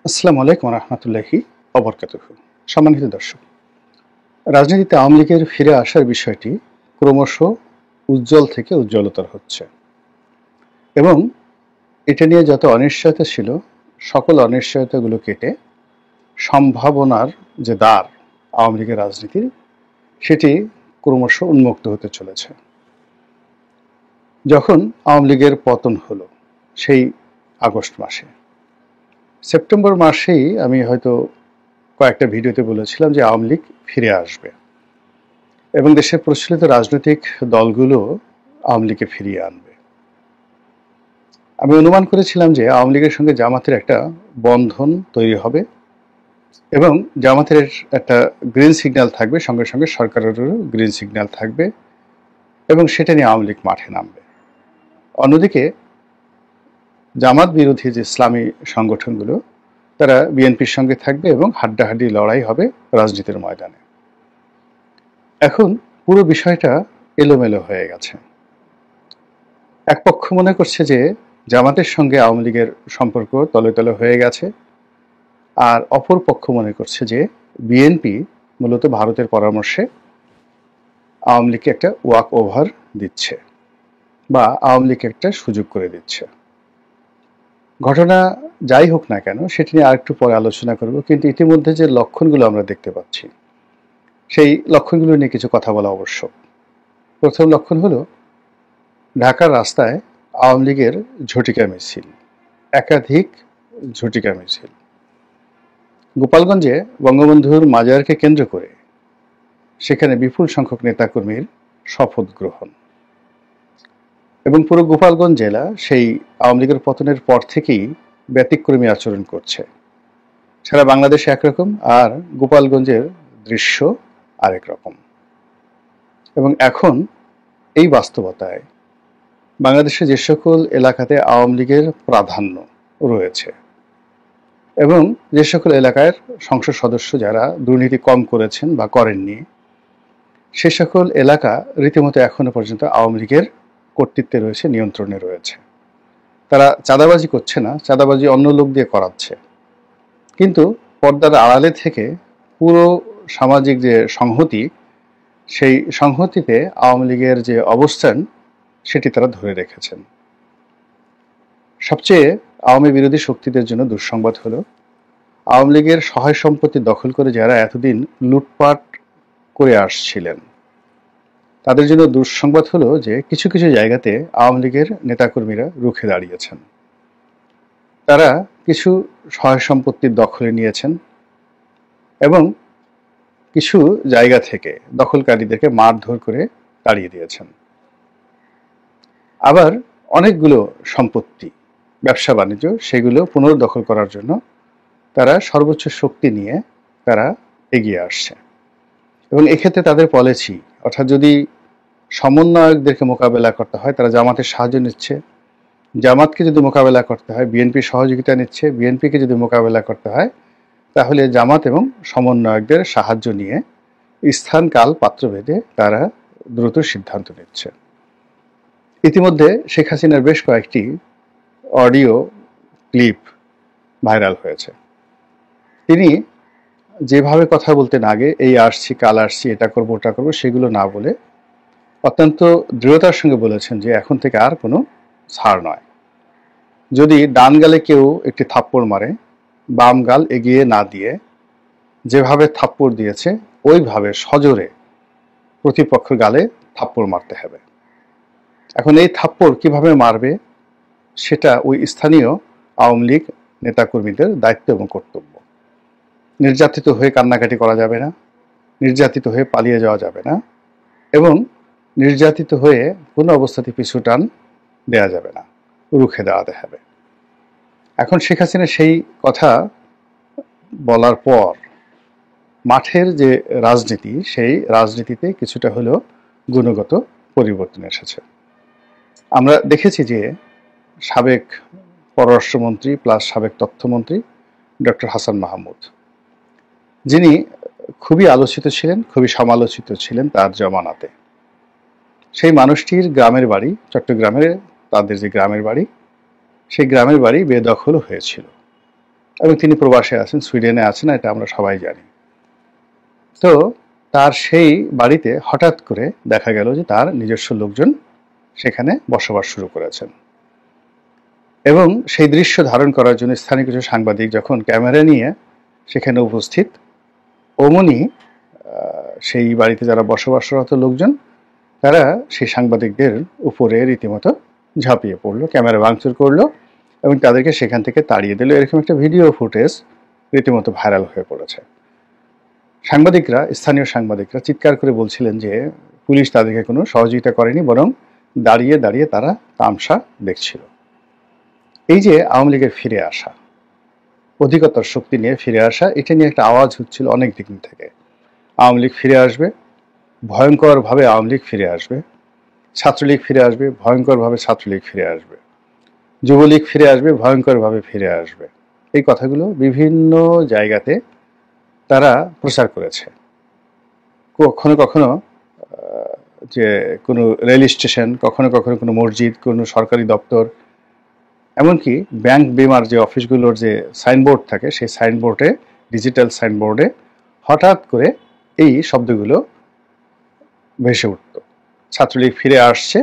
আসসালামু আলাইকুম রহমতুল্লাহি অবরকাতুহু। সম্মানিত দর্শক, রাজনীতিতে আওয়ামী লীগের ফিরে আসার বিষয়টি ক্রমশ উজ্জ্বল থেকে উজ্জ্বলতর হচ্ছে এবং এটা নিয়ে যত অনিশ্চয়তা ছিল সকল অনিশ্চয়তাগুলো কেটে সম্ভাবনার যে দ্বার আওয়ামী লীগের রাজনীতির, সেটি ক্রমশ উন্মুক্ত হতে চলেছে। যখন আওয়ামী লীগের পতন হলো সেই আগস্ট মাসে, সেপ্টেম্বর মাসেই আমি হয়তো কয়েকটা ভিডিওতে বলেছিলাম যে আওয়ামী লীগ ফিরে আসবে এবং দেশের প্রচলিত রাজনৈতিক দলগুলো আওয়ামী লীগকে ফিরিয়ে আনবে। আমি অনুমান করেছিলাম যে আওয়ামী লীগের সঙ্গে জামাতের একটা বন্ধন তৈরি হবে এবং জামাতের একটা গ্রিন সিগন্যাল থাকবে, সঙ্গে সঙ্গে সরকারেরও গ্রিন সিগন্যাল থাকবে এবং সেটা নিয়ে আওয়ামী লীগ মাঠে নামবে। অন্যদিকে জামাত বিরোধী যে ইসলামী সংগঠনগুলো, তারা বিএনপির সঙ্গে থাকবে এবং হাড্ডাহাড্ডি লড়াই হবে রাজনীতির ময়দানে। এখন পুরো বিষয়টা এলোমেলো হয়ে গেছে। এক পক্ষ মনে করছে যে জামাতের সঙ্গে আওয়ামী লীগের সম্পর্ক তলে তলে হয়ে গেছে, আর অপর পক্ষ মনে করছে যে বিএনপি মূলত ভারতের পরামর্শে আওয়ামী লীগকে একটা ওয়াক ওভার দিচ্ছে বা আওয়ামী লীগকে একটা সুযোগ করে দিচ্ছে। ঘটনা যাই হোক না কেন, সেটি নিয়ে আরেকটু পরে আলোচনা করব, কিন্তু ইতিমধ্যে যে লক্ষণগুলো আমরা দেখতে পাচ্ছি সেই লক্ষণগুলো নিয়ে কিছু কথা বলা আবশ্যক। প্রথম লক্ষণ হলো ঢাকার রাস্তায় আওয়ামী লীগের ঝটিকা মিছিল, একাধিক ঝটিকা মিছিল। গোপালগঞ্জে বঙ্গবন্ধুর মাজারকে কেন্দ্র করে সেখানে বিপুল সংখ্যক নেতাকর্মীর শপথ গ্রহণ এবং পুরো গোপালগঞ্জ জেলা সেই আওয়ামী লীগের পতনের পর থেকেই ব্যতিক্রমী আচরণ করছে। সারা বাংলাদেশে একরকম আর গোপালগঞ্জের দৃশ্য আরেক রকম। এবং এখন এই বাস্তবতায় বাংলাদেশে যে সকল এলাকাতে আওয়ামী লীগের প্রাধান্য রয়েছে এবং যে সকল এলাকার সংসদ সদস্য যারা দুর্নীতি কম করেছেন বা করেননি, সে সকল এলাকা রীতিমতো এখনো পর্যন্ত আওয়ামী লীগের কর্তৃত্বে রয়েছে, নিয়ন্ত্রণে রয়েছে। তারা চাঁদাবাজি করছে না, চাঁদাবাজি অন্য লোক দিয়ে করাচ্ছে, কিন্তু পর্দার আড়ালে থেকে পুরো সামাজিক যে সংহতি, সেই সংহতিতে আওয়ামী লীগের যে অবস্থান সেটি তারা ধরে রেখেছেন। সবচেয়ে আওয়ামী বিরোধী শক্তিদের জন্য দুঃসংবাদ হলো আওয়ামী লীগের সহায় সম্পত্তি দখল করে যারা এতদিন লুটপাট করে আসছিলেন, তাদের জন্য দুঃসংবাদ হলো যে কিছু কিছু জায়গাতে আওয়ামী লীগের নেতাকর্মীরা রুখে দাঁড়িয়েছেন। তারা কিছু সহায় সম্পত্তির দখলে নিয়েছেন এবং কিছু জায়গা থেকে দখলকারীদেরকে মারধর করে তাড়িয়ে দিয়েছেন। আবার অনেকগুলো সম্পত্তি, ব্যবসা বাণিজ্য, সেগুলো পুনর্দখল করার জন্য তারা সর্বোচ্চ শক্তি নিয়ে তারা এগিয়ে আসছে এবং এক্ষেত্রে তাদের পলিসি, অর্থাৎ যদি সমন্বয়কদেরকে মোকাবেলা করতে হয় তারা জামাতের সাহায্য নিচ্ছে, জামাতকে যদি মোকাবেলা করতে হয় বিএনপির সহযোগিতা নিচ্ছে, বিএনপিকে যদি মোকাবেলা করতে হয় তাহলে জামাত এবং সমন্বয়কদের সাহায্য নিয়ে স্থান কাল পাত্রভেদে তারা দ্রুত সিদ্ধান্ত নিচ্ছে। ইতিমধ্যে শেখ হাসিনার বেশ কয়েকটি অডিও ক্লিপ ভাইরাল হয়েছে। তিনি যেভাবে কথা বলতেন আগে, এই আসছি কাল আসছি, এটা করবো ওটা করবো, সেগুলো না বলে অত্যন্ত দৃঢ়তার সঙ্গে বলেছেন যে এখন থেকে আর কোনো ছাড় নয়। যদি ডান গালে কেউ একটি থাপ্পড় মারে, বাম গাল এগিয়ে না দিয়ে যেভাবে থাপ্পড় দিয়েছে ওইভাবে সজোরে প্রতিপক্ষ গালে থাপ্পড় মারতে হবে। এখন এই থাপ্পড় কিভাবে মারবে সেটা ওই স্থানীয় আওয়ামী লীগ নেতাকর্মীদের দায়িত্ব এবং কর্তব্য। নির্যাতিত হয়ে কান্নাকাটি করা যাবে না, নির্যাতিত হয়ে পালিয়ে যাওয়া যাবে না এবং নির্যাতিত হয়ে কোনো অবস্থাতে পিছু টান দেওয়া যাবে না, রুখে দেওয়াতে হবে। এখন শেখ হাসিনা সেই কথা বলার পর মাঠের যে রাজনীতি, সেই রাজনীতিতে কিছুটা হলেও গুণগত পরিবর্তন এসেছে। আমরা দেখেছি যে সাবেক পররাষ্ট্রমন্ত্রী প্লাস সাবেক তথ্যমন্ত্রী ডক্টর হাসান মাহমুদ, যিনি খুবই আলোচিত ছিলেন, খুবই সমালোচিত ছিলেন তার জমানাতে, সেই মানুষটির গ্রামের বাড়ি চট্টগ্রামের, তাদের যে গ্রামের বাড়ি, সেই গ্রামের বাড়ি বেদখল হয়েছিল এবং তিনি প্রবাসে আছেন, সুইডেনে আছেন, এটা আমরা সবাই জানি। তো তার সেই বাড়িতে হঠাৎ করে দেখা গেল যে তার নিজস্ব লোকজন সেখানে বসবাস শুরু করেছেন, এবং সেই দৃশ্য ধারণ করার জন্য স্থানীয় কিছু সাংবাদিক যখন ক্যামেরা নিয়ে সেখানে উপস্থিত, অমনি সেই বাড়িতে যারা বসবাসরত লোকজন তারা সেই সাংবাদিকদের উপরে রীতিমতো ঝাঁপিয়ে পড়লো, ক্যামেরা ভাঙচুর করলো এবং তাদেরকে সেখান থেকে তাড়িয়ে দিল। এরকম একটা ভিডিও ফুটেজ রীতিমতো ভাইরাল হয়ে পড়েছে। স্থানীয় সাংবাদিকরা চিৎকার করে বলছিলেন যে পুলিশ তাদেরকে কোনো সহযোগিতা করেনি, বরং দাঁড়িয়ে দাঁড়িয়ে তারা তামাশা দেখছিল। এই যে আওয়ামী লীগের ফিরে আসা, অধিকতর শক্তি নিয়ে ফিরে আসা, এটা নিয়ে একটা আওয়াজ হচ্ছিল অনেক দিক থেকে। আওয়ামী লীগ ফিরে আসবে, ভয়ঙ্করভাবে আওয়ামী লীগ ফিরে আসবে, ছাত্রলীগ ফিরে আসবে, ভয়ঙ্করভাবে ছাত্রলীগ ফিরে আসবে, যুবলীগ ফিরে আসবে, ভয়ঙ্করভাবে ফিরে আসবে। এই কথাগুলো বিভিন্ন জায়গাতে তারা প্রচার করেছে। কখনো কখনো যে কোনো রেল স্টেশন, কখনো কখনো কোনো মসজিদ, কোনো সরকারি দপ্তর, এমনকি ব্যাংক বিমার যে অফিসগুলোর যে সাইনবোর্ড থাকে, সেই সাইনবোর্ডে, ডিজিটাল সাইনবোর্ডে হঠাৎ করে এই শব্দগুলো ভেসে উঠত। ছাত্রলীগ ফিরে আসছে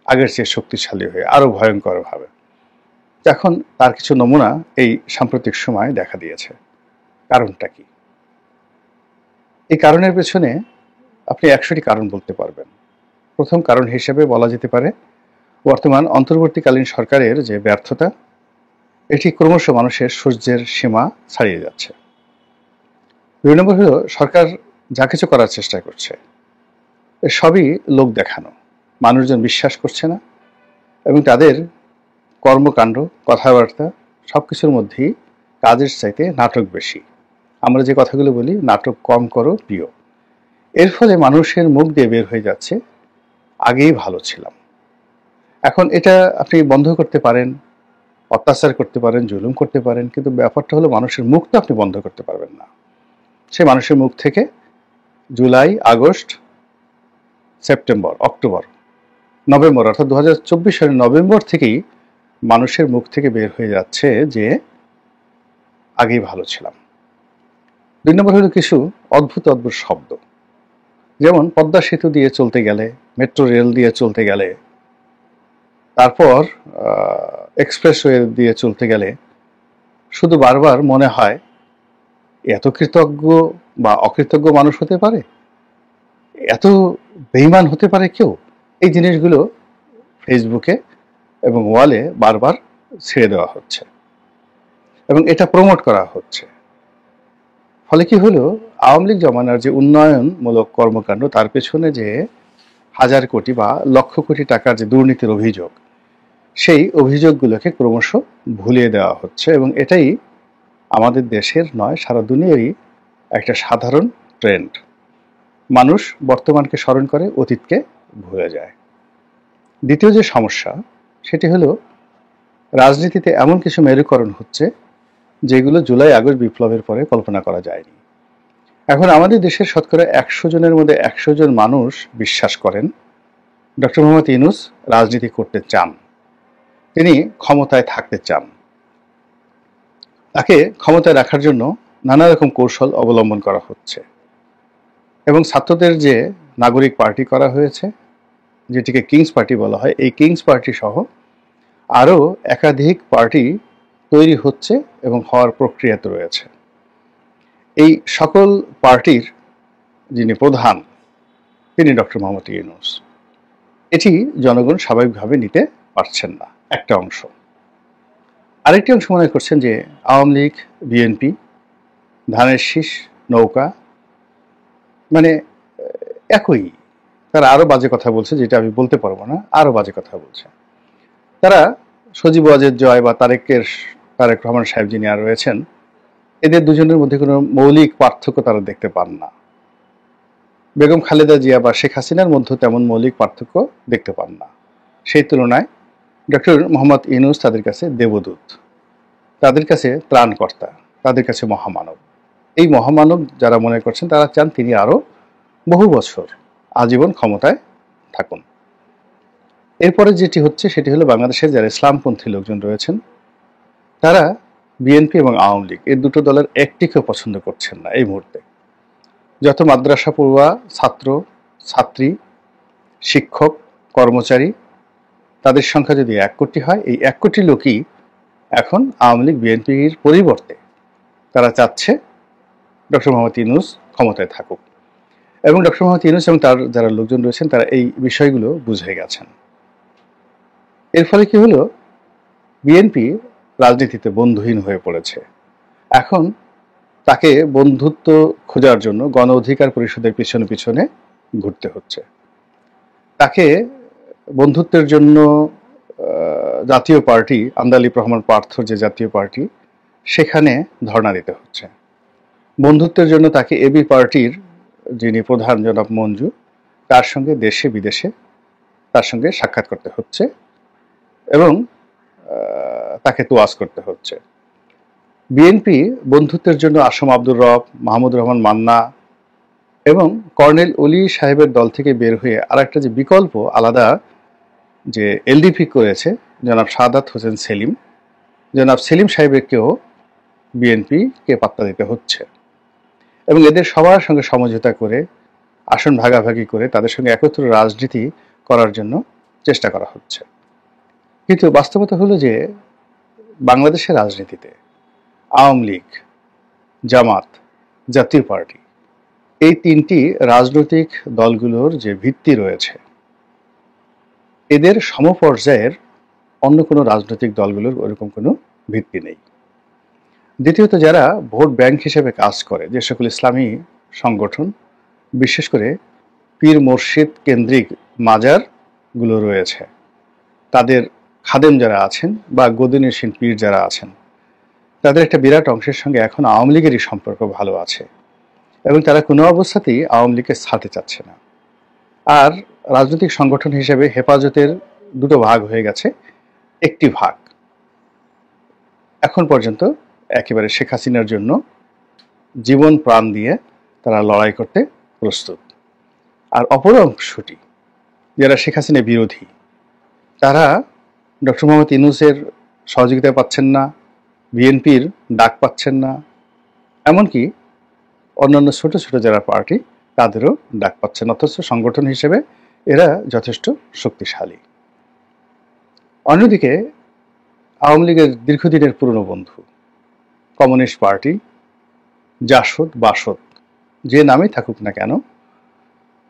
আগের চেয়ে শক্তিশালী হয়ে, আরো ভয়ঙ্করভাবে। এখন তার কিছু নমুনা এই সাম্প্রতিক সময় দেখা দিয়েছে। কারণটা কি? এই কারণের পেছনে আপনি 100টি কারণ বলতে পারবেন। প্রথম কারণ হিসেবে বলা যেতে পারে বর্তমান অন্তর্বর্তীকালীন সরকারের যে ব্যর্থতা, এটি ক্রমশ মানুষের সহ্যের সীমা ছাড়িয়ে যাচ্ছে। 2 নম্বর হলো সরকার যা কিছু করার চেষ্টা করছে সবই লোক দেখানো, মানুষজন বিশ্বাস করছে না, এবং তাদের কর্মকাণ্ড, কথাবার্তা সবকিছুর মধ্যেই কাজের চাইতে নাটক বেশি। আমরা যে কথাগুলো বলি, নাটক কম করো প্রিয়। এর ফলে মানুষের মুখ দিয়ে বের হয়ে যাচ্ছে আগেই ভালো ছিলাম। এখন এটা আপনি বন্ধ করতে পারেন, অত্যাচার করতে পারেন, জুলুম করতে পারেন, কিন্তু ব্যাপারটা হলো মানুষের মুখ তো আপনি বন্ধ করতে পারবেন না। সে মানুষের মুখ থেকে July, August, September, October, November, অর্থাৎ 2024 সালের নভেম্বর থেকেই মানুষের মুখ থেকে বের হয়ে যাচ্ছে যে আগেই ভালো ছিলাম। 2 নম্বর হলো কিছু অদ্ভুত অদ্ভুত শব্দ, যেমন পদ্মা সেতু দিয়ে চলতে গেলে, মেট্রো রেল দিয়ে চলতে গেলে, তারপর এক্সপ্রেসওয়ে দিয়ে চলতে গেলে শুধু বারবার মনে হয় এত কৃতজ্ঞ বা অকৃতজ্ঞ মানুষ হতে পারে, এত বেঈমান হতে পারে কেউ। এই জিনিসগুলো ফেসবুকে এবং ওয়ালে বারবার ছেড়ে দেওয়া হচ্ছে এবং এটা প্রমোট করা হচ্ছে। ফলে কি হলো, আওয়ামী লীগ জমানার যে উন্নয়নমূলক কর্মকাণ্ড, তার পেছনে যে হাজার কোটি বা লক্ষ কোটি টাকার যে দুর্নীতির অভিযোগ, সেই অভিযোগগুলোকে ক্রমশ ভুলিয়ে দেওয়া হচ্ছে, এবং এটাই আমাদের দেশের নয়, সারা দুনিয়ারই একটা সাধারণ ট্রেন্ড। মানুষ বর্তমানকে স্মরণ করে, অতীতকে ভুলে যায়। দ্বিতীয় যে সমস্যা, সেটি হলো রাজনীতিতে এমন কিছু মেরুকরণ হচ্ছে যেগুলো জুলাই আগস্ট বিপ্লবের পরে কল্পনা করা যায়নি। এখন আমাদের দেশের শতকরা 100 জনের মধ্যে 100 জন মানুষ বিশ্বাস করেন ডক্টর মোহাম্মদ ইউনূস রাজনীতি করতে চান, তিনি ক্ষমতায় থাকতে চান। তাকে ক্ষমতায় রাখার জন্য নানা রকম কৌশল অবলম্বন করা হচ্ছে, এবং ছাত্রদের যে নাগরিক পার্টি করা হয়েছে, যেটিকে কিংস পার্টি বলা হয়, এই কিংস পার্টি সহ আরও একাধিক পার্টি তৈরি হচ্ছে এবং হওয়ার প্রক্রিয়াতে রয়েছে। এই সকল পার্টির যিনি প্রধান, তিনি ডক্টর মোহাম্মদ ইউনূস। এটি জনগণ স্বাভাবিকভাবে নিতে পারছেন না একটা অংশ। আরেকটি অংশ মনে করছেন যে আওয়ামী লীগ, বিএনপি, ধানের শীষ, নৌকা, মানে একই। তারা আরো বাজে কথা বলছে, যেটা আমি বলতে পারবো না, আরো বাজে কথা বলছে। তারা সজীব ওয়াজেদ জয় বা তারেক রহমান সাহেব যিনি আর রয়েছেন, এদের দুজনের মধ্যে কোনো মৌলিক পার্থক্য তারা দেখতে পান না। বেগম খালেদা জিয়া বা শেখ হাসিনার মধ্যে তেমন মৌলিক পার্থক্য দেখতে পান না। সেই তুলনায় ডক্টর মোহাম্মদ ইউনূস তাদের কাছে দেবদূত, তাদের কাছে ত্রাণকর্তা, তাদের কাছে মহামানব। এই মহামানব যারা মনে করছেন, তারা চান তিনি আরো বহু বছর আজীবন ক্ষমতায় থাকুন। এরপরে যেটি হচ্ছে সেটি হলো বাংলাদেশের যারা ইসলামপন্থী লোকজন রয়েছেন, তারা বিএনপি এবং আওয়ামী লীগ এই দুটো দলের একটিকেও পছন্দ করছেন না এই মুহূর্তে। যত মাদ্রাসা পড়ুয়া ছাত্র ছাত্রী শিক্ষক কর্মচারী তাদের সংখ্যা যদি 1 কোটি হয়, এই 1 কোটি লোকই এখন আওয়ামী লীগ বিএনপির পরিবর্তে তারা চাচ্ছে ডক্টর মোহাম্মদ ইউনূস ক্ষমতায় থাকুক। এবং ডক্টর মোহাম্মদ ইউনূস এবং তার যারা লোকজন রয়েছেন তারা এই বিষয়গুলো বুঝে গেছেন। এর ফলে কি হলো, বিএনপি রাজনীতিতে বন্ধুহীন হয়ে পড়েছে। এখন তাকে বন্ধুত্ব খোঁজার জন্য গণ অধিকার পরিষদের পিছনে পিছনে ঘুরতে হচ্ছে। তাকে বন্ধুত্বের জন্য জাতীয় পার্টি আমদালিব রহমান পার্থর যে জাতীয় পার্টি সেখানে ধর্ণা দিতে হচ্ছে। বন্ধুত্বের জন্য তাকে এবি পার্টির যিনি প্রধান জনাব মঞ্জু তার সঙ্গে দেশে বিদেশে তার সঙ্গে সাক্ষাৎ করতে হচ্ছে এবং তাকে তোয়াজ করতে হচ্ছে। বিএনপি বন্ধুত্বের জন্য আসম আব্দুর রব, মাহমুদুর রহমান মান্না এবং কর্নেল অলি সাহেবের দল থেকে বের হয়ে আর একটা যে বিকল্প আলাদা যে এলডিপি করেছে জনাব সাদাত হোসেন সেলিম, জনাব সেলিম সাহেবকেও বিএনপিকে পাত্তা দিতে হচ্ছে এবং এদের সবার সঙ্গে সমঝোতা করে আসন ভাগাভাগি করে তাদের সঙ্গে একত্র রাজনীতি করার জন্য চেষ্টা করা হচ্ছে। কিন্তু বাস্তবতা হলো যে বাংলাদেশের রাজনীতিতে আওয়ামী লীগ, জামাত, জাতীয় পার্টি এই তিনটি রাজনৈতিক দলগুলোর যে ভিত্তি রয়েছে এদের সমপর্যায়ের অন্য কোনো রাজনৈতিক দলগুলোর ওরকম কোনো ভিত্তি নেই। দ্বিতীয়ত যারা ভোট ব্যাংক হিসেবে কাজ করে যে সকল ইসলামী সংগঠন, বিশেষ করে পীর মসজিদ কেন্দ্রিক মাজারগুলো রয়েছে, তাদের খাদেম যারা আছেন বা গদিনশীন পীর যারা আছেন তাদের একটা বিরাট অংশের সঙ্গে এখন আওয়ামী লীগেরই সম্পর্ক ভালো আছে এবং তারা কোনো অবস্থাতেই আওয়ামী লীগকে ছাড়তে চাচ্ছে না। আর রাজনৈতিক সংগঠন হিসেবে হেফাজতের দুটো ভাগ হয়ে গেছে, একটি ভাগ এখন পর্যন্ত একেবারে শেখ হাসিনার জন্য জীবন প্রাণ দিয়ে তারা লড়াই করতে প্রস্তুত। আর অপর অংশটি যারা শেখ হাসিনা বিরোধী, তারা ডক্টর মোহাম্মদ ইউনূসের সহযোগিতা পাচ্ছেন না, বিএনপির ডাক পাচ্ছেন না, এমনকি অন্যান্য ছোট ছোট যারা পার্টি তাদেরও ডাক পাচ্ছেন, অথচ সংগঠন হিসেবে এরা যথেষ্ট শক্তিশালী। অন্যদিকে আওয়ামী লীগের দীর্ঘদিনের পুরনো বন্ধু কমিউনিস্ট পার্টি, জাসদ বাসদ যে নামেই থাকুক না কেন,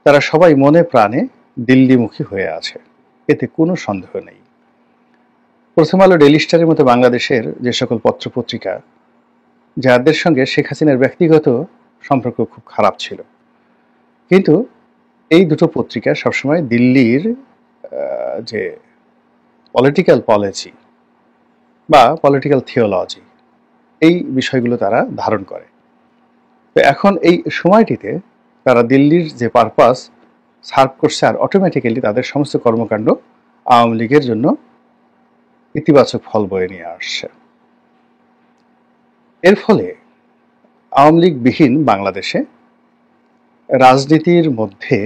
তারা সবাই মনে প্রাণে দিল্লিমুখী হয়ে আছে, এতে কোনো সন্দেহ নেই। প্রথম আলো, ডেইলি স্টারের মতো বাংলাদেশের যে সকল পত্রপত্রিকা যাদের সঙ্গে শেখ হাসিনার ব্যক্তিগত সম্পর্ক খুব খারাপ ছিল, কিন্তু এই দুটো পত্রিকা সবসময় দিল্লির যে পলিটিক্যাল পলিসি বা পলিটিক্যাল থিওলজি এই বিষয়গুলো তারা ধারণ করে। তো এখন এই সময়টিতে তারা দিল্লির যে পারপাস সার্ভ করছে আর অটোমেটিক্যালি তাদের সমস্ত কর্মকাণ্ড আওয়ামী লীগের জন্য ইতিবাচক ফল বয়ে নিয়ে আসছে। এর ফলে আওয়ামী লীগ বিহীন বাংলাদেশে রাজনীতির মধ্যে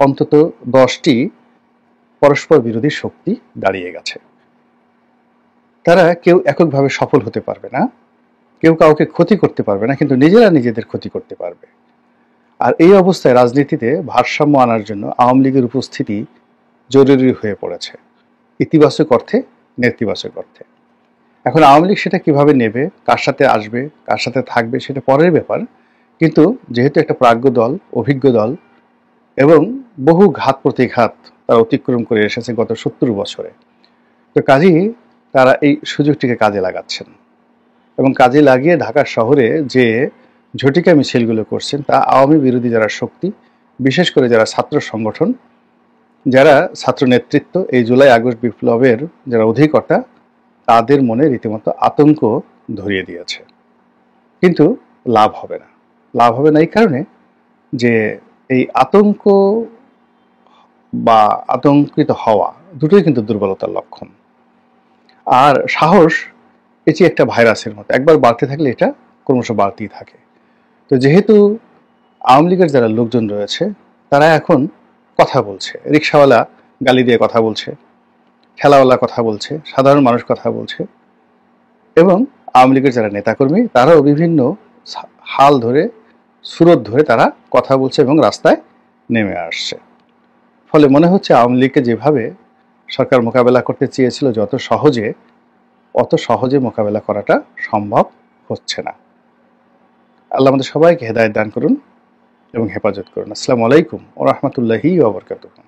অন্তত 10টি পরস্পর বিরোধী শক্তি দাঁড়িয়ে গেছে। তারা কেউ এককভাবে সফল হতে পারবে না, কেউ কাউকে ক্ষতি করতে পারবে না, কিন্তু নিজেরা নিজেদের ক্ষতি করতে পারবে। আর এই অবস্থায় রাজনীতিতে ভারসাম্য আনার জন্য আওয়ামী লীগের উপস্থিতি জরুরি হয়ে পড়েছে, ইতিবাচক অর্থে নেতিবাচক অর্থে। এখন আওয়ামী লীগ সেটা কিভাবে নেবে, কার সাথে আসবে, কার সাথে থাকবে সেটা পরের ব্যাপার, কিন্তু যেহেতু একটা প্রাজ্ঞ দল, অভিজ্ঞ দল এবং বহু ঘাত প্রতিঘাত তারা অতিক্রম করে এসেছে গত 70 বছরে, তো কাজেই তারা এই সুযোগটিকে কাজে লাগাচ্ছেন এবং কাজে লাগিয়ে ঢাকা শহরে যে ঝটিকা মিছিলগুলো করছেন তা আওয়ামী বিরোধী যারা শক্তি, বিশেষ করে যারা ছাত্র সংগঠন, যারা ছাত্র নেতৃত্ব, এই জুলাই আগস্ট বিপ্লবের যারা অধিকর্তা, তাদের মনে রীতিমতো আতঙ্ক ধরিয়ে দিয়েছে। কিন্তু লাভ হবে না। লাভ হবে না এই কারণে যে এই আতঙ্ক বা আতঙ্কিত হওয়া দুটোই কিন্তু দুর্বলতার লক্ষণ। আর সাহস এটি একটা ভাইরাসের মতো, একবার বাড়তে থাকলে এটা ক্রমশ বাড়তেই থাকে। তো যেহেতু আওয়ামী লীগের যারা লোকজন রয়েছে তারা এখন কথা বলছে, রিক্সাওয়ালা গালি দিয়ে কথা বলছে, ঠেলাওয়ালা কথা বলছে, সাধারণ মানুষ কথা বলছে এবং আওয়ামী লীগের যারা নেতাকর্মী তারাও বিভিন্ন হাল ধরে সুরত ধরে তারা কথা বলছে এবং রাস্তায় নেমে আসছে। ফলে মনে হচ্ছে আওয়ামী লীগকে যেভাবে সরকার মোকাবেলা করতে চেয়েছিল অত সহজে মোকাবেলা করাটা সম্ভব হচ্ছে না। আল্লাহ আমাদের সবাইকে হেদায়েত দান করুন এবং হেফাজত করুন। আসসালামু আলাইকুম ওয়া রাহমাতুল্লাহি ওয়া বারাকাতুহু।